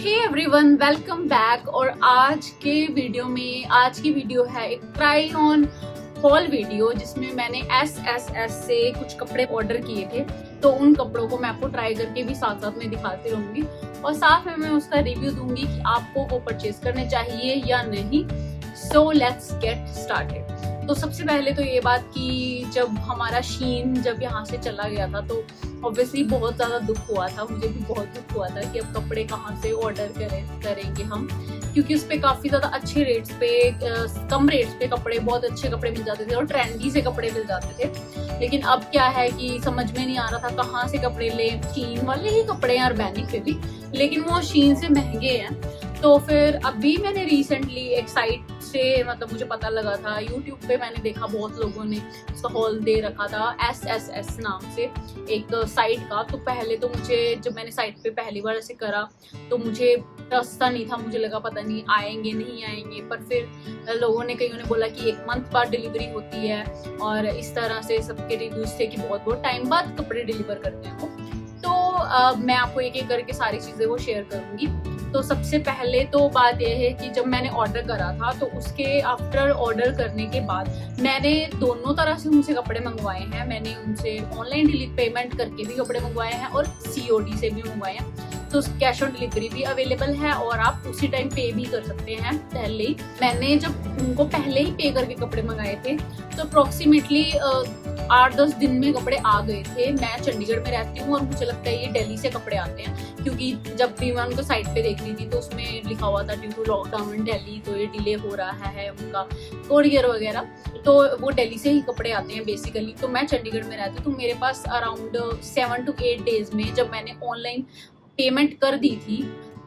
Hey everyone, welcome back. और आज की वीडियो है एक ट्राई ऑन हॉल वीडियो, जिसमें मैंने SSS से कुछ कपड़े ऑर्डर किए थे। तो उन कपड़ों को मैं आपको ट्राई करके भी साथ साथ में दिखाती रहूंगी और साथ में मैं उसका रिव्यू दूंगी कि आपको वो परचेज करने चाहिए या नहीं। So let's get started. तो सबसे पहले तो ये बात कि जब हमारा शीन यहाँ से चला गया था तो ऑब्वियसली बहुत ज़्यादा दुख हुआ था, मुझे भी बहुत दुख हुआ था कि अब कपड़े कहाँ से ऑर्डर करेंगे हम, क्योंकि उस पर काफ़ी ज़्यादा अच्छे रेट्स पे, कम रेट्स पे कपड़े, बहुत अच्छे कपड़े मिल जाते थे और ट्रेंडी से कपड़े मिल जाते थे। लेकिन अब क्या है कि समझ में नहीं आ रहा था कहाँ से कपड़े लें। शीन वाले ही कपड़े हैं ऑर्गेनिक पे भी, लेकिन वो शीन से महंगे हैं। तो फिर अभी मैंने रिसेंटली एक साइट से, मतलब मुझे पता लगा था, यूट्यूब पे मैंने देखा बहुत लोगों ने उसका हॉल दे रखा था SSS नाम से एक साइट का। तो पहले तो मुझे, जब मैंने साइट पे पहली बार ऐसे करा तो मुझे ट्रस्ट नहीं था, मुझे लगा पता नहीं आएंगे नहीं आएंगे। पर फिर लोगों ने, कईयों ने बोला कि 1 मंथ बाद डिलीवरी होती है और इस तरह से सबके रिव्यूज थे कि बहुत बहुत टाइम बाद कपड़े डिलीवर करते हैं वो। तो मैं आपको एक एक करके सारी चीज़ें वो शेयर करूंगी। तो सबसे पहले तो बात यह है कि जब मैंने ऑर्डर करा था तो उसके आफ्टर ऑर्डर करने के बाद मैंने दोनों तरह से उनसे कपड़े मंगवाए हैं। मैंने उनसे ऑनलाइन पेमेंट करके भी कपड़े मंगवाए हैं और COD से भी मंगवाए हैं। तो कैश ऑन डिलीवरी भी अवेलेबल है और आप उसी टाइम पे भी कर सकते हैं पहले ही। मैंने जब उनको पहले ही पे करके कपड़े मंगाए थे तो अप्रोक्सीमेटली 8-10 दिन में कपड़े आ गए थे। मैं चंडीगढ़ में रहती हूँ और मुझे लगता है ये दिल्ली से कपड़े आते हैं, क्योंकि जब भी मैं उनको साइट पे देख रही थी तो उसमें लिखा हुआ था due to lockdown in Delhi, तो ये डिले हो रहा है उनका कोरियर वगैरह। तो वो दिल्ली से ही कपड़े आते हैं बेसिकली। तो मैं चंडीगढ़ में रहती हूँ, तो मेरे पास अराउंड 7 to 8 डेज में, जब मैंने ऑनलाइन पेमेंट कर दी थी,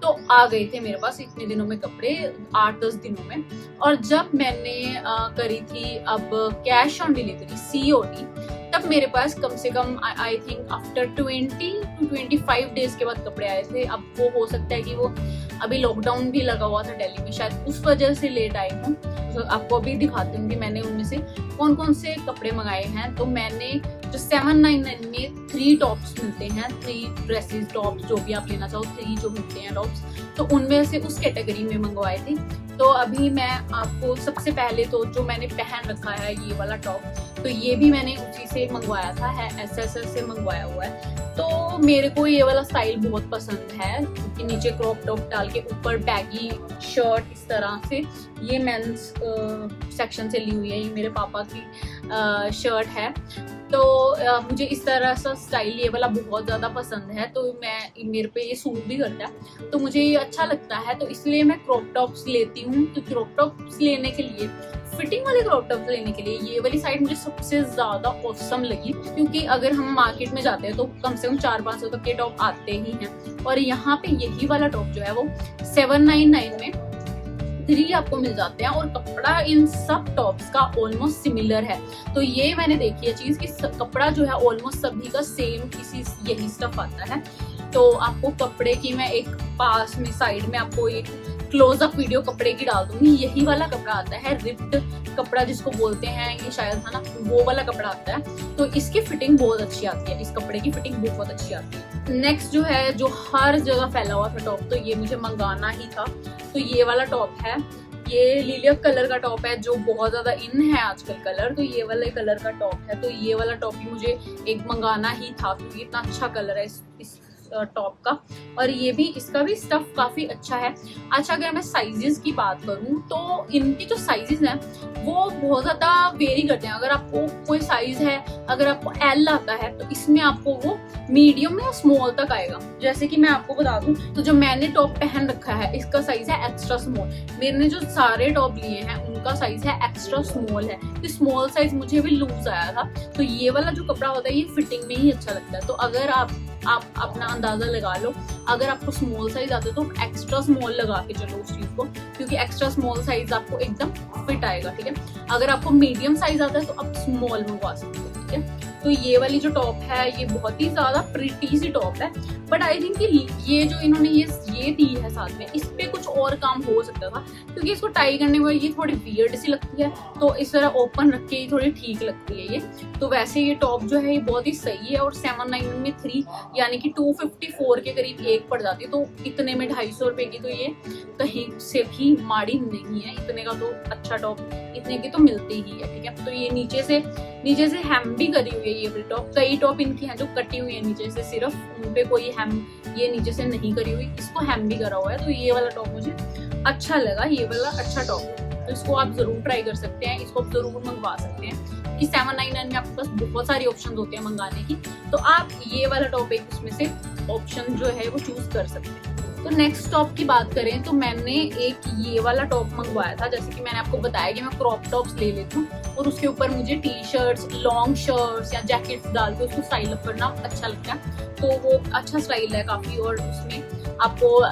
तो आ गए थे मेरे पास इतने दिनों में कपड़े, 8-10 दिनों में। और जब मैंने करी थी अब कैश ऑन डिलीवरी COD, तब मेरे पास कम से कम I think after 20 to 25 days के बाद कपड़े आए थे। अब वो हो सकता है कि वो अभी लॉकडाउन भी लगा हुआ था दिल्ली में, शायद उस वजह से लेट आई हूँ। तो आपको अभी दिखाती हूँ कि मैंने उनमें से कौन कौन से कपड़े मंगाए हैं। तो मैंने जो 799 में 3 टॉप्स मिलते हैं, 3 ड्रेसेस टॉप्स, जो भी आप लेना चाहो, 3 जो मिलते हैं टॉप्स, तो उनमें से उस कैटेगरी में मंगवाए थे। तो अभी मैं आपको सबसे पहले तो जो मैंने पहन रखा है ये वाला टॉप, तो ये भी मैंने उसी से मंगवाया था, है SSS से मंगवाया हुआ है। तो मेरे को ये वाला स्टाइल बहुत पसंद है कि नीचे क्रॉप टॉप डाल के ऊपर बैगी शर्ट इस तरह से। ये मेंस सेक्शन से ली हुई है, ये मेरे पापा की शर्ट है। तो मुझे इस तरह सा स्टाइल ये वाला बहुत ज़्यादा पसंद है। तो मेरे पे ये सूट भी करता है, तो मुझे ये अच्छा लगता है। तो इसलिए मैं क्रॉप टॉप्स लेती हूँ। तो क्रॉप टॉप्स लेने के लिए, फिटिंग वाले क्रॉप टॉप्स लेने के लिए ये वाली साइड मुझे सबसे ज़्यादा ऑसम लगी, क्योंकि अगर हम मार्केट में जाते हैं तो कम से कम 400-500 तक के टॉप आते ही हैं। और यहाँ पे यही वाला टॉप जो है वो 799 में 3 आपको मिल जाते हैं और कपड़ा इन सब टॉप्स का ऑलमोस्ट सिमिलर है। तो ये मैंने देखी है चीज कि कपड़ा जो है ऑलमोस्ट सभी का सेम यही स्टफ आता है। तो आपको कपड़े की मैं एक पास में साइड में आपको एक क्लोजअप वीडियो कपड़े की डाल दूंगी। यही वाला कपड़ा आता है, रिप्ड कपड़ा जिसको बोलते हैं, ये शायद है ना, वो वाला कपड़ा आता है। तो इसकी फिटिंग बहुत अच्छी आती है, इस कपड़े की फिटिंग बहुत अच्छी आती है। नेक्स्ट जो है, जो हर जगह फैला हुआ था टॉप, तो ये मुझे मंगाना ही था। तो ये वाला टॉप है, ये लिलियक कलर का टॉप है जो बहुत ज्यादा इन है आजकल कलर। तो ये वाले कलर का टॉप है, तो ये वाला टॉप भी मुझे एक मंगाना ही था, क्योंकि इतना अच्छा कलर है इस टॉप का। और ये भी, इसका भी स्टफ काफी अच्छा है। अच्छा, अगर मैं साइजेस की बात करूं तो इनकी जो साइजेस हैं वो बहुत ज्यादा वेरी करते हैं। अगर आपको कोई साइज है, अगर आपको L आता है तो इसमें आपको वो मीडियम या स्मॉल तक आएगा। जैसे कि मैं आपको बता दूं, तो जो मैंने टॉप पहन रखा है इसका साइज है एक्स्ट्रा स्मॉल। मैंने जो सारे टॉप लिए हैं उनका साइज है एक्स्ट्रा स्मॉल है। तो स्मॉल साइज मुझे भी लूज आया था। तो ये वाला जो कपड़ा होता है ये फिटिंग में ही अच्छा लगता है। तो अगर आप अपना अंदाजा लगा लो, अगर आपको स्मॉल साइज आता है तो एक्स्ट्रा स्मॉल लगा के चलो उस चीज को, क्योंकि एक्स्ट्रा स्मॉल साइज आपको एकदम फिट आएगा। ठीक है, अगर आपको मीडियम साइज आता है तो आप स्मॉल मंगवा सकते हो। ठीक है, तो ये वाली जो टॉप है ये बहुत ही ज्यादा प्रिटी सी टॉप है, बट आई थिंक ये जो इन्होंने ये दी है साथ में, इस पे कुछ और काम हो सकता था, क्योंकि इसको टाई करने में ये थोड़ी वियर्ड सी लगती है, तो इस तरह ओपन रख के थोड़ी ठीक लगती है ये। तो वैसे ये टॉप जो है ये बहुत ही सही है, और 799 में 3 यानी कि 254 के करीब एक पड़ जाती है, तो इतने में 250 रुपए की तो ये कहीं से भी माड़ी नहीं है। इतने का तो अच्छा टॉप इतने की तो मिलती ही है, ठीक है। तो ये नीचे से हेम भी करी हुई है ये वाली टॉप। कई टॉप इनकी हैं जो कटी हुई है नीचे से सिर्फ, उन पे कोई हेम ये नीचे से नहीं करी हुई, इसको हेम भी करा हुआ है। तो ये वाला टॉप मुझे अच्छा लगा, ये वाला अच्छा टॉप है, तो इसको आप जरूर ट्राई कर सकते हैं, इसको आप जरूर मंगवा सकते हैं कि 799 में आपके पास बहुत सारी ऑप्शन होते हैं मंगाने की, तो आप ये वाला टॉप एक उसमें से ऑप्शन जो है वो चूज कर सकते हैं। तो नेक्स्ट टॉप की बात करें तो मैंने एक ये वाला टॉप मंगवाया था, जैसे कि मैंने आपको बताया कि मैं क्रॉप टॉप्स ले लेती हूँ और उसके ऊपर मुझे टी शर्ट्स, लॉन्ग शर्ट्स या जैकेट्स डाल के उसको स्टाइल अप करना अच्छा लगता है, तो वो अच्छा स्टाइल है काफी, और उसमें आपको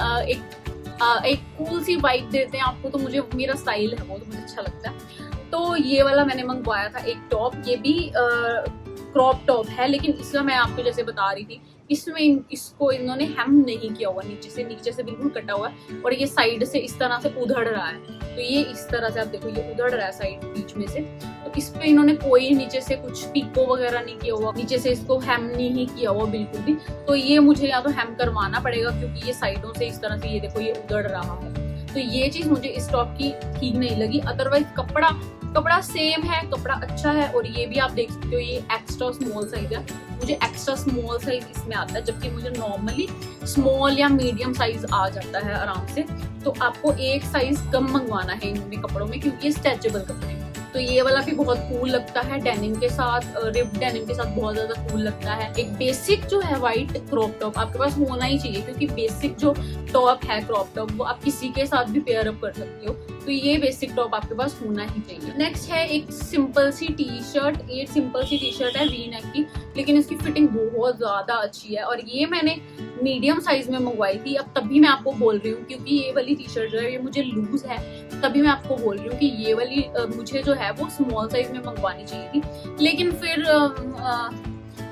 एक कूल सी वाइब देते हैं आपको, तो मुझे मेरा स्टाइल है वो, तो मुझे अच्छा लगता है। तो ये वाला मैंने मंगवाया था एक टॉप, ये भी क्रॉप टॉप है, लेकिन इसका मैं आपको जैसे बता रही थी, इसमें इसको इन्होंने हेम नहीं किया हुआ, नीचे से बिल्कुल कटा हुआ है, और ये साइड से इस तरह से उधड़ रहा है, तो ये इस तरह से आप देखो ये उधड़ रहा है साइड बीच में से, तो इस पे इन्होंने कोई नीचे से कुछ पिको वगैरह नहीं किया हुआ, नीचे से इसको हेम नहीं किया हुआ बिल्कुल भी, तो ये मुझे या तो हेम करवाना पड़ेगा, क्योंकि ये साइडों से इस तरह से ये देखो ये उधड़ रहा है, तो ये चीज मुझे इस टॉप की ठीक नहीं लगी। अदरवाइज कपड़ा सेम है, कपड़ा अच्छा है, और ये भी आप देख सकते हो ये एक्स्ट्रा स्मॉल साइज है, मुझे एक्स्ट्रा स्मॉल साइज इसमें आता है, जबकि मुझे नॉर्मली स्मॉल या मीडियम साइज आ जाता है आराम से। तो आपको एक साइज कम मंगवाना है इनमें कपड़ों में, क्योंकि ये स्ट्रेचेबल कपड़े हैं। तो ये वाला भी बहुत कूल लगता है डेनिम के साथ, रिप डेनिम के साथ बहुत ज्यादा कूल लगता है। एक बेसिक जो है व्हाइट क्रॉप टॉप आपके पास होना ही चाहिए, क्योंकि बेसिक जो टॉप है क्रॉप टॉप वो आप किसी के साथ भी पेयर अप कर सकते हो, तो ये बेसिक टॉप आपके पास होना ही चाहिए। नेक्स्ट है एक सिंपल सी टी शर्ट, ये सिंपल सी टी शर्ट है वी नेक की, लेकिन इसकी फिटिंग बहुत ज्यादा अच्छी है, और ये मैंने मीडियम साइज में मंगवाई थी। अब तभी मैं आपको बोल रही हूँ, क्योंकि ये वाली टी शर्ट जो है ये मुझे लूज है, तभी मैं आपको बोल रही हूँ कि ये वाली मुझे जो है वो स्मॉल साइज में मंगवानी चाहिए थी, लेकिन फिर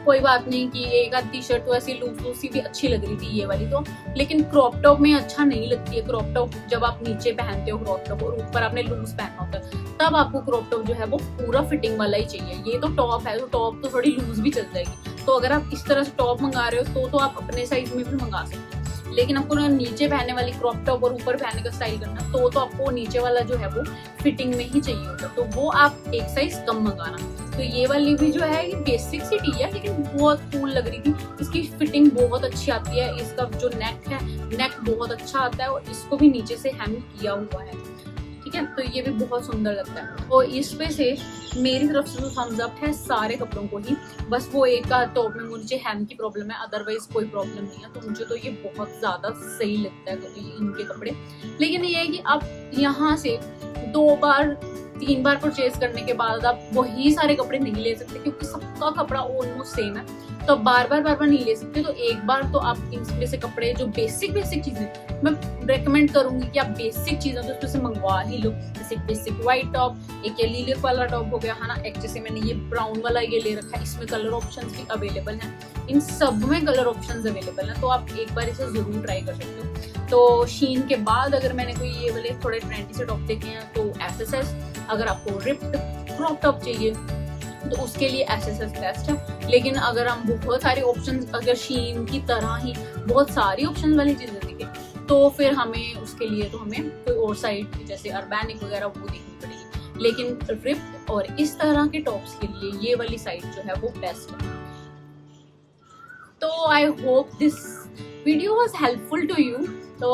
कोई बात नहीं कि एक आध टी शर्ट तो ऐसी लूज सी भी अच्छी लग रही थी ये वाली तो, लेकिन क्रॉप टॉप में अच्छा नहीं लगती है। क्रॉप टॉप जब आप नीचे पहनते हो क्रॉप टॉप और ऊपर आपने लूज पहनना होता है, तब आपको क्रॉप टॉप जो है वो पूरा फिटिंग वाला ही चाहिए। ये तो टॉप है, तो टॉप तो थोड़ी लूज भी चल जाएगी, तो अगर आप इस तरह से टॉप मंगा रहे हो तो आप अपने साइज में भी मंगा सकते हो, लेकिन आपको नीचे पहनने वाली क्रॉप टॉप और ऊपर पहनने का स्टाइल करना तो आपको नीचे वाला जो है वो फिटिंग में ही चाहिए होता है, तो वो आप एक साइज कम मंगाना। तो ये वाली भी जो है ये बेसिक सी टी है, लेकिन बहुत कूल लग रही थी, इसकी फिटिंग बहुत अच्छी आती है, इसका जो नेक है नेक बहुत अच्छा आता है, और इसको भी नीचे से हेम किया हुआ है, ठीक है, तो ये भी बहुत सुंदर लगता है। और इस पे से मेरी तरफ से जो थम्स अप है सारे कपड़ों को ही, बस वो एक का टॉप में मुझे हेम की प्रॉब्लम है, अदरवाइज कोई प्रॉब्लम नहीं है, तो मुझे तो ये बहुत ज्यादा सही लगता है तो इनके कपड़े। लेकिन ये है कि आप यहाँ से 2 बार 3 बार परचेज करने के बाद आप वही सारे कपड़े नहीं ले सकते, क्योंकि सबका कपड़ा ऑलमोस्ट सेम है, तो आप बार बार नहीं ले सकते। तो एक बार तो आप इनमें से कपड़े जो बेसिक चीजें मैं रेकमेंड करूंगी कि आप बेसिक चीजों तो उसमें से मंगवा ही लो, जैसे बेसिक व्हाइट टॉप, एक ये लीलिफ वाला टॉप हो गया है ना, एक जैसे मैंने ये ब्राउन वाला ये ले रखा है, इसमें कलर ऑप्शंस भी अवेलेबल हैं, इन सब में कलर ऑप्शंस अवेलेबल हैं, तो आप एक बार इसे जरूर ट्राई कर सकते हो। तो शीन के बाद अगर मैंने कोई ये वाले थोड़े ट्रेंडी से टॉप देखे हैं तो SSS, अगर आपको रिप्ड क्रॉप टॉप चाहिए तो उसके लिए SSS बेस्ट है। लेकिन अगर हम बहुत सारे ऑप्शंस, अगर शीन की तरह ही बहुत सारी ऑप्शंस वाली चीजें देखें तो फिर हमें उसके लिए तो हमें कोई और साइट जैसे अर्बैनिक वगैरह वो देखनी पड़ेगी, लेकिन रिप्ड और इस तरह के टॉप्स के लिए ये वाली साइट जो है वो बेस्ट है। तो I hope this video was helpful to you. तो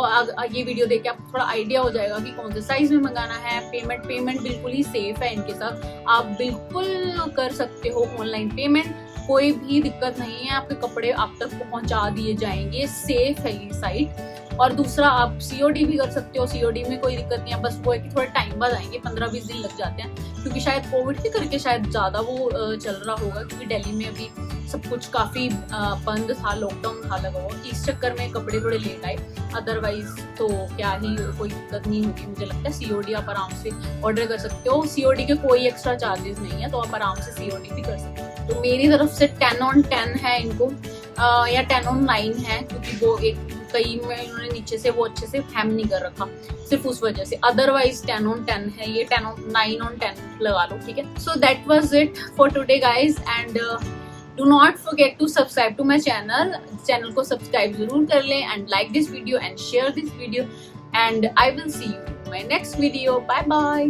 ये वीडियो देख के आपको थोड़ा आइडिया हो जाएगा कि कौन से साइज में मंगाना है। पेमेंट बिल्कुल ही सेफ है इनके साथ, आप बिल्कुल कर सकते हो ऑनलाइन पेमेंट, कोई भी दिक्कत नहीं है, आपके कपड़े आप तक पहुंचा दिए जाएंगे, सेफ है ये साइट। और दूसरा आप COD भी कर सकते हो, COD में कोई दिक्कत नहीं है, बस वो है कि थोड़े टाइम बाद आएंगे, 15-20 दिन लग जाते हैं, क्योंकि शायद कोविड के करके शायद ज्यादा वो चल रहा होगा, क्योंकि दिल्ली में अभी सब कुछ काफी बंद था, लॉकडाउन था लगा हुआ, इस चक्कर में कपड़े थोड़े लेट आए, अदरवाइज तो क्या ही कोई दिक्कत नहीं होगी मुझे लगता है। COD आप आराम से ऑर्डर कर सकते हो, COD के कोई एक्स्ट्रा चार्जेस नहीं है, तो आप आराम से COD भी कर सकते हो। तो मेरी तरफ से 10 on 10 है इनको, या 10 on 9 है, क्योंकि वो एक कई में इन्होंने नीचे से वो अच्छे से हैम नहीं कर रखा, सिर्फ उस वजह से। अदरवाइज 10 on 10 है ये, 9 on 10 लगा लो, ठीक है। So that was it for today guys, and do not forget to subscribe to my channel को सब्सक्राइब जरूर कर लें, and like this video and share this video, and I will see you in my next video. Bye bye.